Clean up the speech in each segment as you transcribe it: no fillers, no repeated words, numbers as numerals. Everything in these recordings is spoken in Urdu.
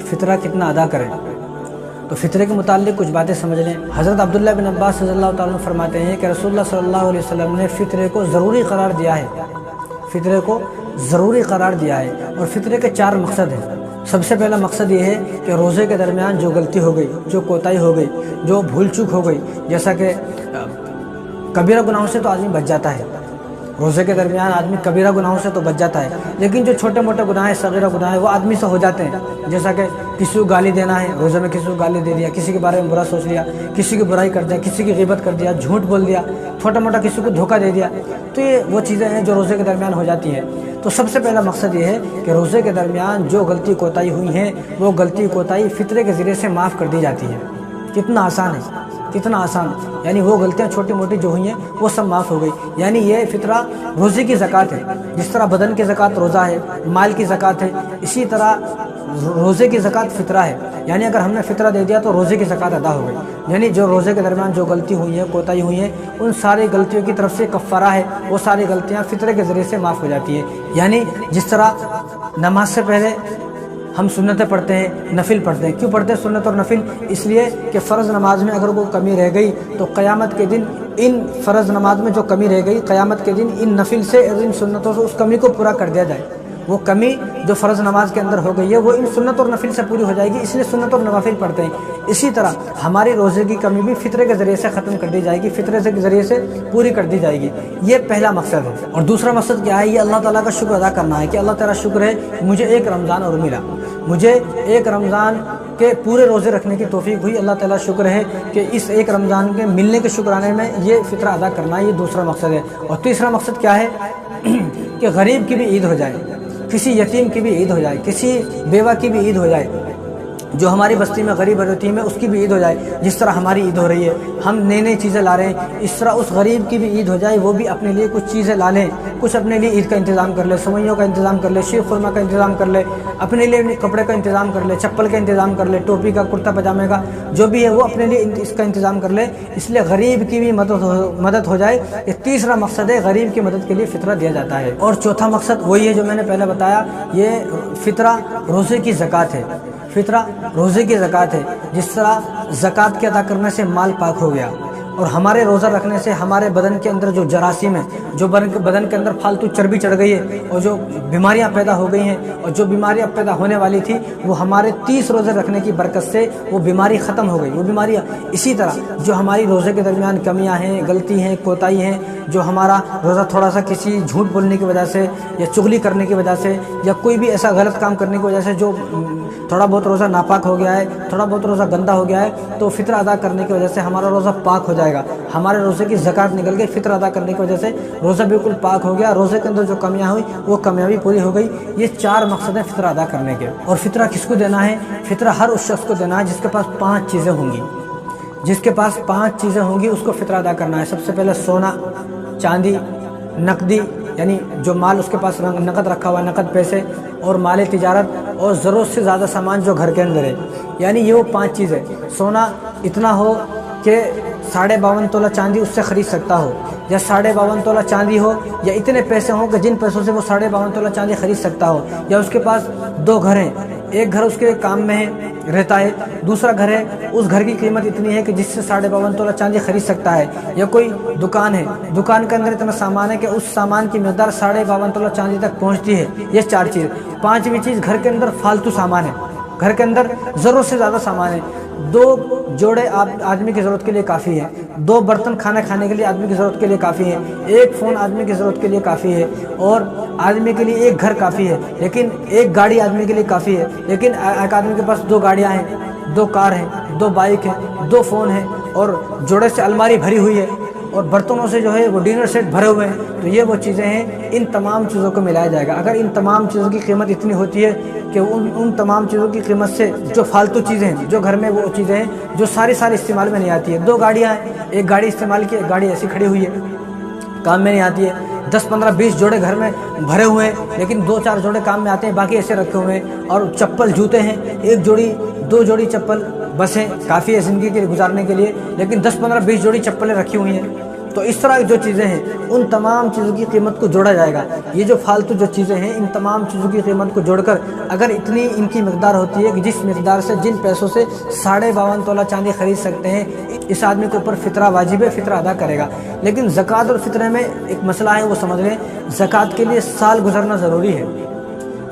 فطرہ کتنا ادا کریں۔ تو فطرے کے متعلق کچھ باتیں سمجھ لیں۔ حضرت عبداللہ بن عباس رضی اللہ تعالیٰ عنہ فرماتے ہیں کہ رسول اللہ صلی اللہ علیہ وسلم نے فطرے کو ضروری قرار دیا ہے، فطرے کو ضروری قرار دیا ہے، اور فطرے کے 4 مقصد ہیں۔ سب سے پہلا مقصد یہ ہے کہ روزے کے درمیان جو غلطی ہو گئی، جو کوتاہی ہو گئی، جو بھول چوک ہو گئی، جیسا کہ کبیرہ گناہوں سے تو آدمی بچ جاتا ہے، روزے کے درمیان آدمی کبیرہ گناہوں سے تو بچ جاتا ہے، لیکن جو چھوٹے موٹے گناہ ہیں، صغیرہ گناہ ہیں، وہ آدمی سے ہو جاتے ہیں، جیسا کہ کسی کو گالی دینا ہے، روزے میں کسی کو گالی دے دیا، کسی کے بارے میں برا سوچ لیا، کسی کی برائی کر دیا، کسی کی غیبت کر دیا، جھوٹ بول دیا، چھوٹا موٹا کسی کو دھوکہ دے دیا، تو یہ وہ چیزیں ہیں جو روزے کے درمیان ہو جاتی ہیں۔ تو سب سے پہلا مقصد یہ ہے کہ روزے کے درمیان جو غلطی کوتاہی ہوئی ہیں، وہ غلطی کوتاہی فطرے کے ذریعے سے معاف کر دی جاتی ہے۔ کتنا آسان ہے، کتنا آسان، یعنی وہ غلطیاں چھوٹی موٹی جو ہوئی ہیں وہ سب معاف ہو گئی۔ یعنی یہ فطرہ روزے کی زکوٰۃ ہے، جس طرح بدن کی زکوٰۃ روزہ ہے، مال کی زکوٰۃ ہے، اسی طرح روزے کی زکوٰۃ فطرہ ہے۔ یعنی اگر ہم نے فطرہ دے دیا تو روزے کی زکوٰۃ ادا ہو گئی، یعنی جو روزے کے درمیان جو غلطی ہوئی ہے، کوتاہی ہوئی ہیں، ان ساری غلطیوں کی طرف سے کفارہ ہے، وہ ساری غلطیاں فطرے کے ذریعے سے معاف ہو جاتی ہیں۔ یعنی جس طرح نماز سے پہلے ہم سنتیں پڑھتے ہیں، نفل پڑھتے ہیں، کیوں پڑھتے ہیں سنت اور نفل؟ اس لیے کہ فرض نماز میں اگر کوئی کمی رہ گئی تو قیامت کے دن ان فرض نماز میں جو کمی رہ گئی، قیامت کے دن ان نفل سے، ان سنتوں سے اس کمی کو پورا کر دیا جائے۔ وہ کمی جو فرض نماز کے اندر ہو گئی ہے وہ ان سنت اور نفل سے پوری ہو جائے گی، اس لیے سنت اور نوافل پڑھتے ہیں۔ اسی طرح ہماری روزے کی کمی بھی فطرے کے ذریعے سے ختم کر دی جائے گی، فطرے کے ذریعے سے پوری کر دی جائے گی۔ یہ پہلا مقصد ہے۔ اور دوسرا مقصد کیا ہے؟ یہ اللہ تعالیٰ کا شکر ادا کرنا ہے کہ اللہ تعالیٰ شکر ہے مجھے ایک رمضان اور ملا، مجھے ایک رمضان کے پورے روزے رکھنے کی توفیق ہوئی، اللہ تعالیٰ شکر ہے کہ اس ایک رمضان کے ملنے کے شکرانے میں یہ فطرہ ادا کرنا ہے، یہ دوسرا مقصد ہے۔ اور تیسرا مقصد کیا ہے؟ کہ غریب کی بھی عید ہو جائے، کسی یتیم کی بھی عید ہو جائے، کسی بیوہ کی بھی عید ہو جائے، جو ہماری بستی میں غریب اور یتیم ہے اس کی بھی عید ہو جائے، جس طرح ہماری عید ہو رہی ہے، ہم نئی نئی چیزیں لا رہے ہیں، اس طرح اس غریب کی بھی عید ہو جائے، وہ بھی اپنے لیے کچھ چیزیں لا لیں، کچھ اپنے لیے عید کا انتظام کر لے، سوئیوں کا انتظام کر لے، شیر خورما کا انتظام کر لے، اپنے لیے کپڑے کا انتظام کر لے، چپل کا انتظام کر لے، ٹوپی کا، کرتا پاجامے کا، جو بھی ہے وہ اپنے لیے اس کا انتظام کر لے، اس لیے غریب کی بھی مدد ہو جائے۔ یہ تیسرا مقصد ہے، غریب کی مدد کے لیے فطرہ دیا جاتا ہے۔ اور چوتھا مقصد وہی ہے جو میں نے پہلے بتایا، یہ فطرہ روزے کی زکوٰۃ ہے، فطرہ روزے کی زکوٰۃ ہے۔ جس طرح زکوٰۃ کے ادا کرنے سے مال پاک ہو گیا، اور ہمارے روزہ رکھنے سے ہمارے بدن کے اندر جو جراثیم ہیں، جو بدن کے اندر فالتو چربی چڑھ گئی ہے، اور جو بیماریاں پیدا ہو گئی ہیں، اور جو بیماریاں پیدا ہونے والی تھی وہ ہمارے 30 روزے رکھنے کی برکت سے وہ بیماری ختم ہو گئی، وہ بیماریاں۔ اسی طرح جو ہماری روزے کے درمیان کمیاں ہیں، غلطی ہیں، کوتاہی ہیں، جو ہمارا روزہ تھوڑا سا کسی جھوٹ بولنے کی وجہ سے یا چغلی کرنے کی وجہ سے یا کوئی بھی ایسا غلط کام کرنے کی وجہ سے جو تھوڑا بہت روزہ ناپاک ہو گیا ہے، تھوڑا بہت روزہ گندا ہو گیا ہے، تو فطرہ ادا کرنے کی وجہ سے ہمارا روزہ پاک ہو جائے گا، ہمارے روزے کی زکوٰۃ نکل گئی، فطرہ ادا کرنے کی وجہ سے روزہ بالکل پاک ہو گیا، روزے کے اندر جو کمیاں ہوئی وہ کمیاں بھی پوری ہو گئی۔ یہ 4 مقصد ہیں فطرہ ادا کرنے کے۔ اور فطرہ کس کو دینا ہے؟ فطرہ ہر اس شخص کو دینا ہے جس کے پاس 5 چیزیں ہوں گی، جس کے پاس 5 چیزیں ہوں گی اس کو فطرہ ادا کرنا ہے۔ سب سے پہلے سونا، چاندی، نقدی، یعنی جو مال اس کے پاس نقد رکھا ہوا ہے، نقد پیسے، اور مال تجارت، اور ضرورت سے زیادہ سامان جو گھر کے اندر ہے، یعنی یہ وہ 5 چیزیں۔ سونا اتنا ہو کہ 52.5 تولہ چاندی اس سے خرید سکتا ہو، یا 52.5 تولہ چاندی ہو، یا اتنے پیسے ہوں کہ جن پیسوں سے وہ 52.5 تولہ چاندی خرید سکتا ہو، یا اس کے پاس 2 گھر ہیں، ایک گھر اس کے کام میں رہتا ہے، دوسرا گھر ہے اس گھر کی قیمت اتنی ہے کہ جس سے 52.5 تولہ چاندی خرید سکتا ہے، یا کوئی دکان ہے، دکان کے اندر اتنا سامان ہے کہ اس سامان کی مقدار 52.5 تولہ چاندی تک پہنچتی ہے۔ یہ 4 چیز۔ 5ویں چیز، گھر کے اندر فالتو سامان ہے، گھر کے اندر ضرورت سے زیادہ سامان ہے، 2 جوڑے آدمی کی ضرورت کے لیے کافی ہے، 2 برتن کھانا کھانے کے لیے آدمی کی ضرورت کے لیے کافی ہے، 1 فون آدمی کی ضرورت کے لیے کافی ہے، اور آدمی کے لیے 1 گھر کافی ہے، لیکن 1 گاڑی آدمی کے لیے کافی ہے، لیکن ایک آدمی کے پاس 2 گاڑیاں ہیں، 2 کار ہیں، 2 بائک ہیں، 2 فون ہیں، اور جوڑے سے الماری بھری ہوئی ہے، اور برتنوں سے جو ہے وہ ڈنر سیٹ بھرے ہوئے ہیں۔ تو یہ وہ چیزیں ہیں، ان تمام چیزوں کو ملایا جائے گا۔ اگر ان تمام چیزوں کی قیمت اتنی ہوتی ہے کہ ان تمام چیزوں کی قیمت سے جو فالتو چیزیں ہیں، جو گھر میں وہ چیزیں ہیں جو ساری استعمال میں نہیں آتی ہے، 2 گاڑیاں ہیں، 1 گاڑی استعمال کی، 1 گاڑی ایسی کھڑی ہوئی ہے، کام میں نہیں آتی ہے، 10 15 20 جوڑے گھر میں بھرے ہوئے ہیں، لیکن 2 4 جوڑے کام میں آتے ہیں، باقی ایسے رکھے ہوئے ہیں، اور چپل جوتے ہیں، 1 جوڑی 2 جوڑی چپل بس ہیں، کافی ہے زندگی کے گزارنے کے لیے، لیکن 10 15 20 جوڑی چپلیں رکھی ہوئی ہیں۔ تو اس طرح جو چیزیں ہیں ان تمام چیزوں کی قیمت کو جوڑا جائے گا۔ یہ جو فالتو جو چیزیں ہیں ان تمام چیزوں کی قیمت کو جوڑ کر اگر اتنی ان کی مقدار ہوتی ہے کہ جس مقدار سے جن پیسوں سے 52.5 تولہ چاندی خرید سکتے ہیں، اس آدمی کے اوپر فطرہ واجب ہے، فطرہ ادا کرے گا۔ لیکن زکوٰۃ اور فطرے میں ایک مسئلہ ہے، وہ سمجھ لیں، زکوٰۃ کے لیے سال گزرنا ضروری ہے۔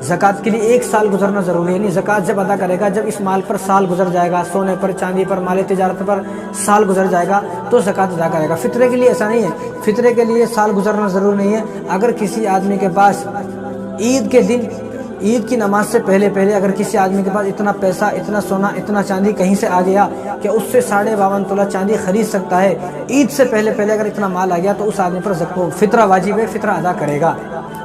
زکوٰۃ کے لیے 1 سال گزرنا ضروری ہے، یعنی زکوٰۃ جب ادا کرے گا جب اس مال پر سال گزر جائے گا، سونے پر، چاندی پر، مال تجارت پر سال گزر جائے گا تو زکوٰۃ ادا کرے گا۔ فطرے کے لیے ایسا نہیں ہے، فطرے کے لیے سال گزرنا ضروری نہیں ہے۔ اگر کسی آدمی کے پاس عید کے دن، عید کی نماز سے پہلے اگر کسی آدمی کے پاس اتنا پیسہ، اتنا سونا، اتنا چاندی کہیں سے آ گیا کہ اس سے 52.5 تولہ چاندی خرید سکتا ہے، عید سے پہلے اگر اتنا مال آ گیا تو اس آدمی پر فطرہ واجب ہے، فطرہ ادا کرے گا۔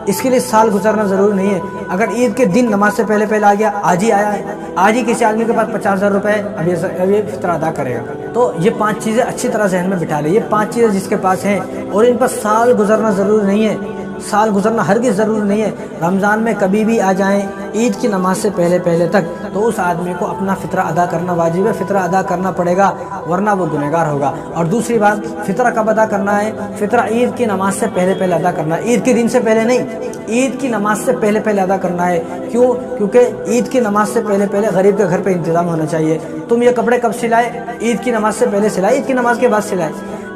اس کے لیے سال گزرنا ضروری نہیں ہے۔ اگر عید کے دن نماز سے پہلے آ گیا، آج ہی آیا ہے، آج ہی کسی آدمی کے پاس 50,000 روپے ہے، اب یہ فطرہ ادا کرے گا۔ تو یہ 5 چیزیں اچھی طرح ذہن میں بٹھا لیں، یہ 5 چیزیں جس کے پاس ہیں اور ان پر سال گزرنا ضروری نہیں ہے، سال گزرنا ہرگز ضروری نہیں ہے، رمضان میں کبھی بھی آ جائیں عید کی نماز سے پہلے تک، تو اس آدمی کو اپنا فطرہ ادا کرنا واجب ہے، فطرہ ادا کرنا پڑے گا ورنہ وہ گنہگار ہوگا۔ اور دوسری بات، فطرہ کب ادا کرنا ہے؟ فطرہ عید کی نماز سے پہلے ادا کرنا ہے، عید کے دن سے پہلے نہیں، عید کی نماز سے پہلے ادا کرنا ہے۔ کیوں؟ کیونکہ عید کی نماز سے پہلے غریب کے گھر پہ انتظام ہونا چاہیے۔ تم یہ کپڑے کب سلائے؟ عید کی نماز سے پہلے سلائے، عید کی نماز کے بعد سلائے۔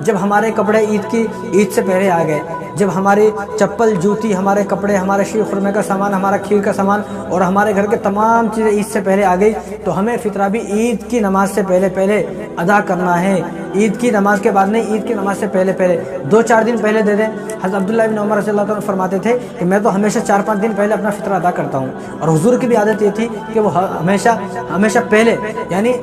جب ہمارے کپڑے عید سے پہلے آ گئے، جب ہماری چپل، جوتی، ہمارے کپڑے، ہمارے شیر خرمے کا سامان، ہمارا کھیر کا سامان اور ہمارے گھر کے تمام چیزیں عید سے پہلے آ گئی، تو ہمیں فطرہ بھی عید کی نماز سے پہلے ادا کرنا ہے، عید کی نماز کے بعد نہیں، عید کی نماز سے پہلے 2-4 دن پہلے دے دیں۔ حضرت عبداللہ بن عمر رضی اللہ عنہ فرماتے تھے کہ میں تو ہمیشہ 4-5 دن پہلے اپنا فطرہ ادا کرتا ہوں، اور حضور کی بھی عادت یہ تھی کہ وہ ہمیشہ پہلے، یعنی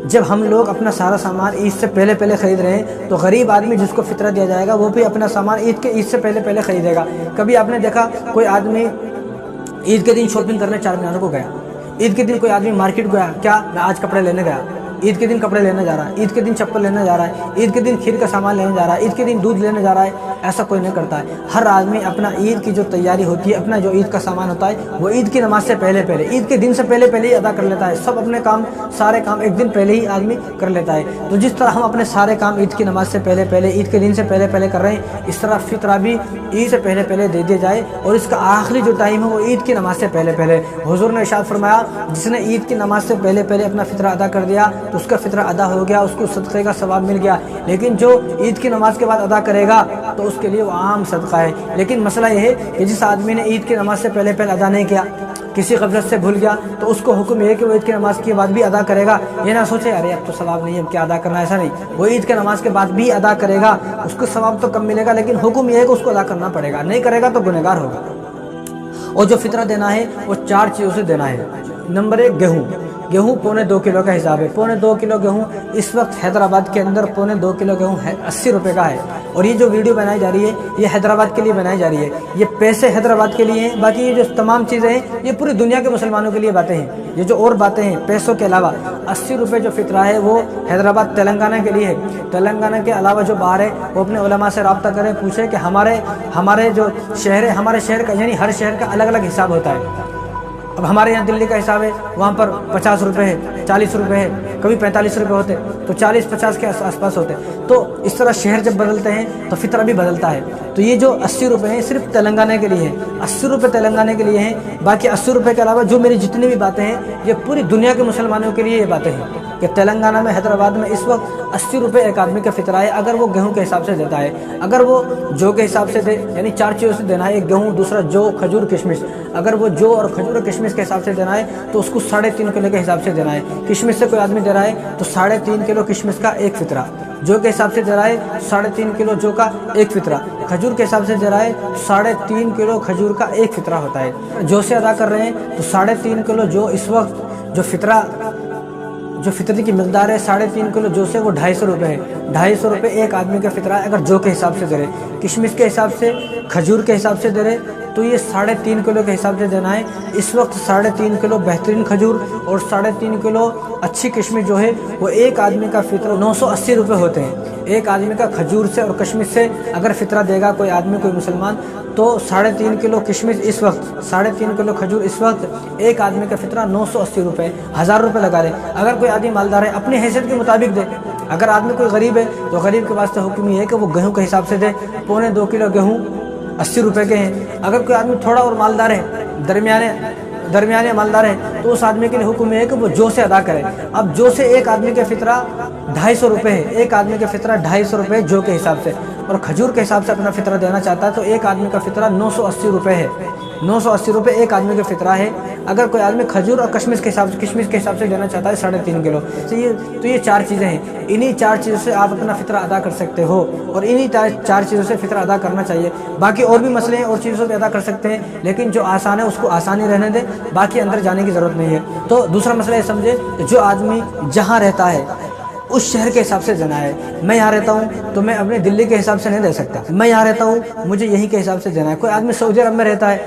جب ہم لوگ اپنا سارا سامان عید سے پہلے خرید رہے ہیں تو غریب آدمی جس کو فطرہ دیا جائے گا وہ بھی اپنا سامان عید سے پہلے خریدے گا۔ کبھی آپ نے دیکھا کوئی آدمی عید کے دن شاپنگ کرنے 4 مینار کو گیا، عید کے دن کوئی آدمی مارکیٹ گیا، کیا میں آج کپڑے لینے گیا، عید کے دن کپڑے لینے جا رہا ہے، عید کے دن چپل لینے جا رہا ہے، عید کے دن کھیر کا سامان لینے جا رہا ہے، عید کے دن دودھ لینے جا رہا ہے، ایسا کوئی نہیں کرتا ہے۔ ہر آدمی اپنا عید کی جو تیاری ہوتی ہے، اپنا جو عید کا سامان ہوتا ہے وہ عید کی نماز سے پہلے عید کے دن سے پہلے ہی ادا کر لیتا ہے۔ سب اپنے سارے کام ایک دن پہلے ہی آدمی کر لیتا ہے۔ تو جس طرح ہم اپنے سارے کام عید کی نماز سے پہلے عید کے دن سے پہلے کر رہے ہیں، اس طرح فطرہ بھی عید سے پہلے دے دیا جائے، اور اس کا آخری جو ٹائم ہے وہ عید کی نماز سے پہلے۔ حضور نے ارشاد فرمایا، جس نے عید کی نماز سے پہلے اپنا فطرہ ادا کر دیا تو اس کا فطرہ ادا ہو گیا، اس کو صدقے کا ثواب مل گیا۔ لیکن جو عید کی نماز کے بعد ادا کرے گا تو اس کے لیے وہ عام صدقہ ہے۔ لیکن مسئلہ یہ ہے کہ جس آدمی نے عید کی نماز سے پہلے ادا نہیں کیا، کسی غفلت سے بھول گیا، تو اس کو حکم یہ ہے کہ وہ عید کی نماز کے بعد بھی ادا کرے گا۔ یہ نہ سوچے ارے اب تو ثواب نہیں ہے، اب کیا ادا کرنا ہے، ایسا نہیں، وہ عید کی نماز کے بعد بھی ادا کرے گا، اس کو ثواب تو کم ملے گا، لیکن حکم یہ ہے کہ اس کو ادا کرنا پڑے گا، نہیں کرے گا تو گنہگار ہوگا۔ اور جو فطرہ دینا ہے وہ 4 چیزوں سے دینا ہے۔ نمبر 1، گیہوں 2.25 کلو کا حساب ہے۔ 2.25 کلو گیہوں اس وقت حیدرآباد کے اندر 2.25 کلو گیہوں 80 روپے کا ہے، اور یہ جو ویڈیو بنائی جا رہی ہے یہ حیدرآباد کے لیے بنائی جا رہی ہے، یہ پیسے حیدرآباد کے لیے ہیں، باقی یہ جو تمام چیزیں ہیں یہ پوری دنیا کے مسلمانوں کے لیے باتیں ہیں۔ یہ جو اور باتیں ہیں پیسوں کے علاوہ، 80 روپے جو فطرہ ہے وہ حیدرآباد تلنگانہ کے لیے ہے۔ تلنگانہ کے علاوہ جو باہر ہے وہ اپنے علماء سے رابطہ کریں، پوچھیں کہ ہمارے جو شہر ہے، ہمارے شہر کا، یعنی ہر شہر کا الگ حساب ہوتا ہے۔ اب ہمارے یہاں دلی کا حساب ہے، وہاں پر 50 روپے ہے، 40 روپے ہے، کبھی 45 روپے ہوتے، تو 40-50 کے آس پاس ہوتے۔ تو اس طرح شہر جب بدلتے ہیں تو فطرہ بھی بدلتا ہے۔ تو یہ جو 80 روپے ہیں صرف تلنگانہ کے لیے ہیں، 80 روپے تلنگانہ کے لیے ہیں، باقی 80 روپے کے علاوہ جو میری جتنی بھی باتیں ہیں یہ پوری دنیا کے مسلمانوں کے لیے یہ باتیں ہیں کہ تلنگانہ میں، حیدرآباد میں اس وقت 80 روپے ایک آدمی کا فطرہ ہے، اگر وہ گیہوں کے حساب سے دیتا ہے۔ اگر وہ جو کے حساب سے دے، یعنی 4 چیزوں سے دینا ہے، ایک گیہوں، دوسرا جو، کھجور، کشمش، اگر وہ جو اور کھجور اور کشمش کے حساب سے دینا ہے تو اس کو 3.5 کلو کے حساب سے دینا ہے۔ کشمش سے کوئی آدمی دے رہا ہے تو 3.5 کلو کشمش کا ایک فطرہ، جو کے حساب سے دے رہا ہے 3.5 کلو جو کا ایک فطرہ، کھجور کے حساب سے دے رہا ہے 3.5 کلو کھجور کا ایک فطرہ ہوتا ہے۔ جو سے ادا کر رہے ہیں تو 3.5 کلو جو، اس وقت جو فطرے کی مقدار ہے 3.5 کلو جو سے وہ 250 روپے ہے۔ 250 روپے ایک آدمی کا فطرہ ہے اگر جو کے حساب سے دے رہے، کشمش کے حساب سے، کھجور کے حساب سے دے رہے تو یہ 3.5 کلو کے حساب سے دینا ہے۔ اس وقت 3.5 کلو بہترین کھجور اور 3.5 کلو اچھی کشمش جو ہے وہ ایک آدمی کا فطرہ 980 روپے ہوتے ہیں۔ ایک آدمی کا کھجور سے اور کشمش سے اگر فطرہ دے گا کوئی آدمی، کوئی مسلمان، تو 3.5 کلو کشمش اس وقت 3.5 کلو کھجور اس وقت ایک آدمی کا فطرہ 980 روپے 1000 روپے لگا لے۔ اگر کوئی آدمی مالدار ہے اپنی حیثیت کے مطابق دے، اگر آدمی کوئی غریب ہے تو غریب کے واسطے حکم یہ ہے کہ وہ گیہوں کے حساب سے دے، 1.25 کلو گیہوں 80 روپے کے ہیں۔ اگر کوئی آدمی تھوڑا اور مالدار ہے، درمیانے مالدار ہے، تو اس آدمی کے لیے حکم ہے کہ وہ جو سے ادا کرے۔ اب جو سے ایک آدمی کا فطرہ 250 روپے ہے، ایک آدمی کا فطرہ 250 روپے جو کے حساب سے، اور کھجور کے حساب سے اپنا فطرہ دینا چاہتا ہے تو ایک آدمی کا فطرہ 980 روپے ہے، 980 روپے ایک آدمی کا فطرہ ہے۔ اگر کوئی آدمی کھجور اور کشمش کے حساب سے دینا چاہتا ہے 3.5 کلو، تو یہ 4 چیزیں ہیں، انہی 4 چیزوں سے آپ اپنا فطرہ ادا کر سکتے ہو، اور انہی 4 چیزوں سے فطرہ ادا کرنا چاہیے۔ باقی اور بھی مسئلے ہیں، اور چیزوں پہ ادا کر سکتے ہیں، لیکن جو آسان ہے اس کو آسانی رہنے دیں، باقی اندر جانے کی ضرورت نہیں ہے۔ تو دوسرا مسئلہ یہ سمجھے کہ جو آدمی جہاں رہتا ہے اس شہر کے حساب سے دینا ہے۔ میں یہاں رہتا ہوں تو میں اپنے دلی کے حساب سے نہیں دے سکتا، میں یہاں رہتا ہوں مجھے یہیں کے حساب سے دینا ہے۔ کوئی آدمی سعودی عرب میں رہتا ہے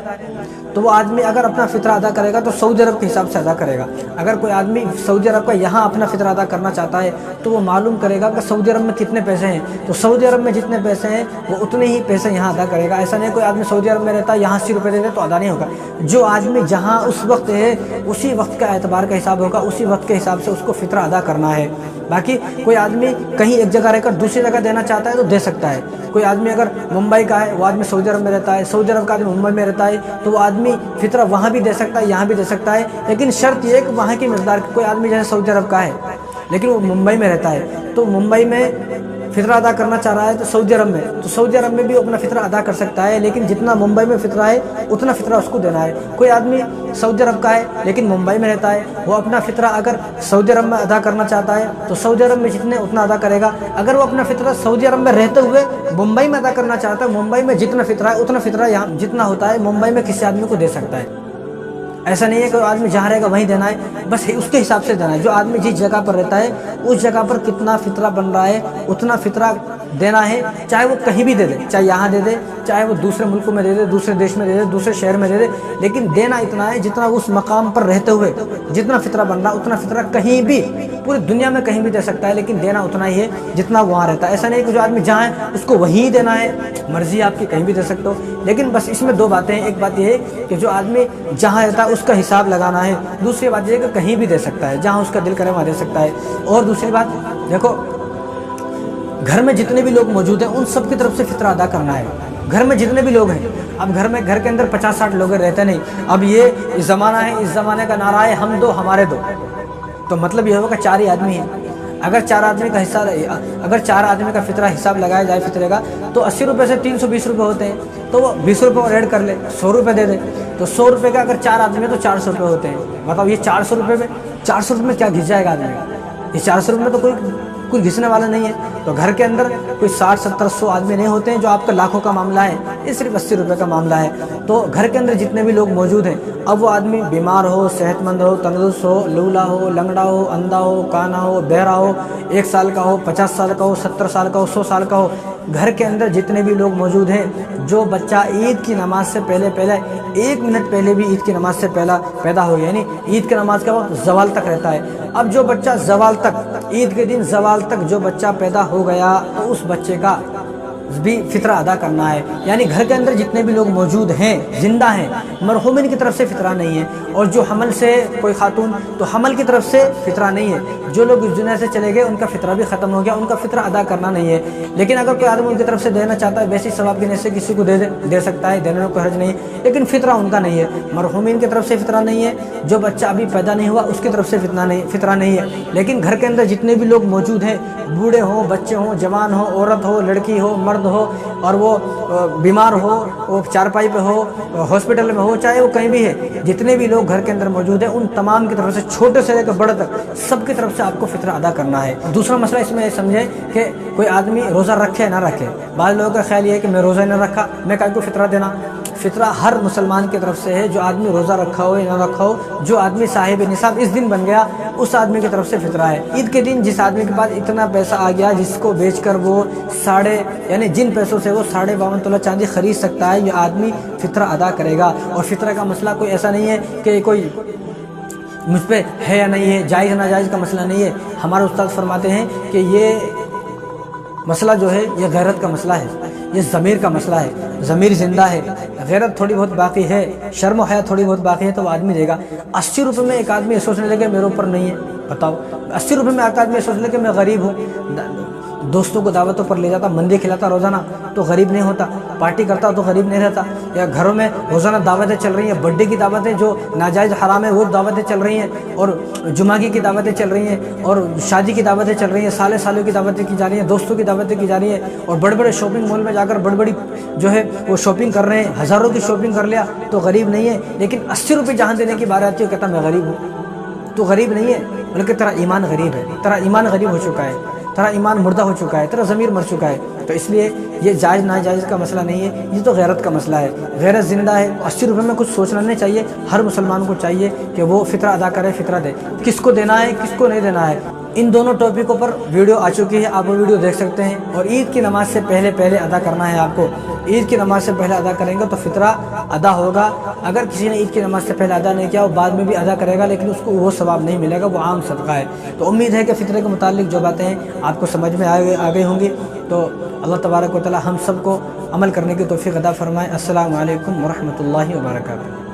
تو وہ آدمی اگر اپنا فطرہ ادا کرے گا تو سعودی عرب کے حساب سے ادا کرے گا۔ اگر کوئی آدمی سعودی عرب کا یہاں اپنا فطرہ ادا کرنا چاہتا ہے تو وہ معلوم کرے گا کہ سعودی عرب میں کتنے پیسے ہیں، تو سعودی عرب میں جتنے پیسے ہیں وہ اتنے ہی پیسے یہاں ادا کرے گا۔ ایسا نہیں کوئی آدمی سعودی عرب میں رہتا ہے یہاں 80 روپے دے دے تو ادا نہیں ہوگا۔ جو آدمی جہاں اس وقت ہے اسی وقت کا اعتبار کا حساب ہوگا، اسی وقت کے حساب سے اس کو فطرہ ادا کرنا ہے۔ باقی کوئی آدمی کہیں ایک جگہ رہ کر دوسری جگہ دینا چاہتا ہے تو دے سکتا ہے۔ کوئی آدمی اگر ممبئی کا ہے وہ آدمی سعودی عرب میں رہتا ہے، سعودی عرب کا آدمی ممبئی میں رہتا ہے تو وہ آدمی فطرہ وہاں بھی دے سکتا ہے یہاں بھی دے سکتا ہے، لیکن شرط یہ ہے کہ وہاں کی مقدار۔ کوئی آدمی جیسے سعودی عرب کا ہے لیکن وہ ممبئی میں رہتا ہے تو ممبئی میں فطرہ ادا کرنا چاہ رہا ہے تو سعودی عرب میں بھی اپنا فطرہ ادا کر سکتا ہے، لیکن جتنا ممبئی میں فطرہ ہے اتنا فطرہ اس کو دینا ہے۔ کوئی آدمی سعودی عرب کا ہے لیکن ممبئی میں رہتا ہے، وہ اپنا فطرہ اگر سعودی عرب میں ادا کرنا چاہتا ہے تو سعودی عرب میں جتنے اتنا ادا کرے گا۔ اگر وہ اپنا فطرہ سعودی عرب میں رہتے ہوئے ممبئی میں ادا کرنا چاہتا ہے، ممبئی میں جتنا فطرہ ہے اتنا فطرہ یہاں جتنا ہوتا ہے ممبئی میں کسی آدمی کو دے سکتا ہے۔ ایسا نہیں ہے کہ آدمی جہاں رہے گا وہیں دینا ہے، بس اس کے حساب سے دینا ہے۔ جو آدمی جس جگہ پر رہتا ہے اس جگہ پر کتنا فطرہ بن رہا ہے اتنا فطرہ دینا ہے، چاہے وہ کہیں بھی دے دے، چاہے یہاں دے دے، چاہے وہ دوسرے ملکوں میں دے دے، دوسرے دیش میں دے دے، دوسرے شہر میں دے دے، لیکن دینا اتنا ہے جتنا اس مقام پر رہتے ہوئے جتنا فطرہ بن رہا اتنا فطرہ کہیں بھی پوری دنیا میں کہیں بھی دے سکتا ہے، لیکن دینا اتنا ہی ہے جتنا وہاں رہتا ہے۔ ایسا نہیں کہ جو آدمی جہاں ہے اس کو وہیں دینا ہے، مرضی آپ کی کہیں بھی دے سکتے ہو، لیکن بس اس میں 2 باتیں ہیں۔ ایک بات یہ ہے کہ جو آدمی جہاں رہتا ہے اس کا حساب لگانا ہے، دوسری بات یہ ہے کہ کہیں بھی دے سکتا ہے، جہاں اس کا دل کرے وہاں دے سکتا ہے۔ اور دوسری بات دیکھو، گھر میں جتنے بھی لوگ موجود ہیں ان سب کی طرف سے فطرہ ادا کرنا ہے۔ گھر میں جتنے بھی لوگ ہیں، اب گھر کے اندر 50-60 لوگ رہتے نہیں، اب یہ زمانہ ہے، اس زمانے کا نعرہ ہے ہم دو ہمارے دو، تو مطلب یہ ہوگا 4 ہی آدمی ہیں۔ اگر 4 آدمی کا حصہ، اگر 4 آدمی کا فطرہ حساب لگایا جائے فطرے کا تو 80 روپے سے 320 روپے ہوتے ہیں، تو وہ 20 روپے اور ایڈ کر لے، 100 روپے دے دے، تو 100 روپے کا اگر 4 آدمی ہیں تو 400 روپے ہوتے ہیں۔ بتاؤ یہ 400 روپے میں 400 روپے میں کیا گھس جائے گا آدمی کا؟ یہ 400 روپے میں تو کوئی گھسنے والا نہیں ہے۔ تو گھر کے اندر کوئی 60-70-100 آدمی نہیں ہوتے ہیں جو آپ کا لاکھوں کا معاملہ ہے، یہ صرف 80 روپے کا معاملہ ہے۔ تو گھر کے اندر جتنے بھی لوگ موجود ہیں، اب وہ آدمی بیمار ہو، صحت مند ہو، تندرست ہو، لولا ہو، لنگڑا ہو، اندھا ہو، کانا ہو، بہرا ہو، 1 سال کا ہو، 50 سال کا ہو، 70 سال کا ہو، 100 سال کا ہو، گھر کے اندر جتنے بھی لوگ موجود ہیں، جو بچہ عید کی نماز سے پہلے 1 منٹ پہلے بھی عید کی نماز سے پیدا ہو، یعنی عید کی نماز کا وقت زوال تک رہتا ہے، اب جو بچہ زوال تک، عید کے دن زوال تک جو بچہ پیدا ہو گیا تو اس بچے کا بھی فطرہ ادا کرنا ہے۔ یعنی گھر کے اندر جتنے بھی لوگ موجود ہیں، زندہ ہیں، مرحومین کی طرف سے فطرہ نہیں ہے، اور جو حمل سے کوئی خاتون تو حمل کی طرف سے فطرہ نہیں ہے، جو لوگ اس دنیا سے چلے گئے ان کا فطرہ بھی ختم ہو گیا، ان کا فطرہ ادا کرنا نہیں ہے۔ لیکن اگر کوئی آدمی ان کی طرف سے دینا چاہتا ہے ویسی ثواب کی نیت سے کسی کو دے سکتا ہے، دینے میں کوئی حرج نہیں ہے، لیکن فطرہ ان کا نہیں ہے، مرحومین کی طرف سے فطرہ نہیں ہے، جو بچہ ابھی پیدا نہیں ہوا اس کی طرف سے فطرہ نہیں ہے۔ لیکن گھر کے اندر جتنے بھی لوگ موجود ہیں، بوڑھے ہوں، بچے ہوں، جوان ہوں، عورت ہو، لڑکی ہو، مرد ہو، اور وہ بیمار ہو، وہ چارپائی پہ ہو، ہاسپٹل میں ہو، چاہے وہ کہیں بھی ہے، جتنے بھی لوگ گھر کے اندر موجود ہیں ان تمام کی طرف سے، چھوٹے سے لے کر بڑے تک سب کی طرف سے آپ کو فطرہ ادا کرنا ہے۔ دوسرا مسئلہ اس میں یہ سمجھیں کہ کوئی آدمی روزہ رکھے نہ رکھے، بعض لوگوں کا خیال یہ ہے کہ میں روزہ نہ رکھا، میں کہیں کو فطرہ دینا۔ فطرہ ہر مسلمان کی طرف سے ہے، جو آدمی روزہ رکھا ہو یا نہ رکھا ہو، جو آدمی صاحب نصاب اس دن بن گیا اس آدمی کی طرف سے فطرہ ہے۔ عید کے دن جس آدمی کے پاس اتنا پیسہ آ گیا جس کو بیچ کر وہ یعنی جن پیسوں سے وہ 52.5 تولہ چاندی خرید سکتا ہے، یہ آدمی فطرہ ادا کرے گا۔ اور فطرہ کا مسئلہ کوئی ایسا نہیں ہے کہ کوئی مجھ پہ ہے یا نہیں ہے، جائز ناجائز کا مسئلہ نہیں ہے۔ ہمارے استاد فرماتے ہیں کہ یہ مسئلہ جو ہے یہ غیرت کا مسئلہ ہے، یہ ضمیر کا مسئلہ ہے، ضمیر زندہ ہے، غیرت تھوڑی بہت باقی ہے، شرم و حیا تھوڑی بہت باقی ہے تو وہ آدمی دے گا۔ 80 روپے میں ایک آدمی یہ سوچنے لگے میرے اوپر نہیں ہے، بتاؤ 80 روپے میں ایک آدمی یہ سوچنے لگے کہ میں غریب ہوں، دوستوں کو دعوتوں پر لے جاتا، مندی کھلاتا روزانہ تو غریب نہیں ہوتا، پارٹی کرتا تو غریب نہیں رہتا، یا گھروں میں روزانہ دعوتیں چل رہی ہیں، برتھ ڈے کی دعوتیں جو ناجائز حرام ہے وہ دعوتیں چل رہی ہیں، اور جمعہ کی دعوتیں چل رہی ہیں، اور شادی کی دعوتیں چل رہی ہیں، سالوں کی دعوتیں کی جا رہی ہیں، دوستوں کی دعوتیں کی جا رہی ہیں، اور بڑے بڑے شاپنگ مال میں جا کر بڑی جو ہے وہ شاپنگ کر رہے ہیں، ہزاروں کی شاپنگ کر لیا تو غریب نہیں ہے۔ لیکن 80 روپے جہاں دینے کی بات آتی ہے کہتا میں غریب ہوں، تو غریب نہیں ہے بلکہ تیرا ایمان غریب ہے، تیرا ایمان غریب ہو چکا ہے، تیرا ایمان مردہ ہو چکا ہے، تیرا ضمیر مر چکا ہے۔ تو اس لیے یہ جائز ناجائز کا مسئلہ نہیں ہے، یہ تو غیرت کا مسئلہ ہے، غیرت زندہ ہے۔ 80 روپے میں کچھ سوچنا نہیں چاہیے، ہر مسلمان کو چاہیے کہ وہ فطرہ ادا کرے، فطرہ دے، کس کو دینا ہے کس کو نہیں دینا ہے۔ ان دونوں ٹاپکوں پر ویڈیو آ چکی ہے، آپ وہ ویڈیو دیکھ سکتے ہیں۔ اور عید کی نماز سے پہلے ادا کرنا ہے آپ کو، عید کی نماز سے پہلے ادا کریں گے تو فطرہ ادا ہوگا۔ اگر کسی نے عید کی نماز سے پہلے ادا نہیں کیا وہ بعد میں بھی ادا کرے گا لیکن اس کو وہ ثواب نہیں ملے گا، وہ عام صدقہ ہے۔ تو امید ہے کہ فطرے کے متعلق جو باتیں ہیں آپ کو سمجھ میں آ گئی ہوں گی۔ تو اللہ تبارک و تعالی ہم سب کو عمل کرنے کی توفیق عطا فرمائے۔ السلام علیکم ورحمۃ اللہ وبرکاتہ۔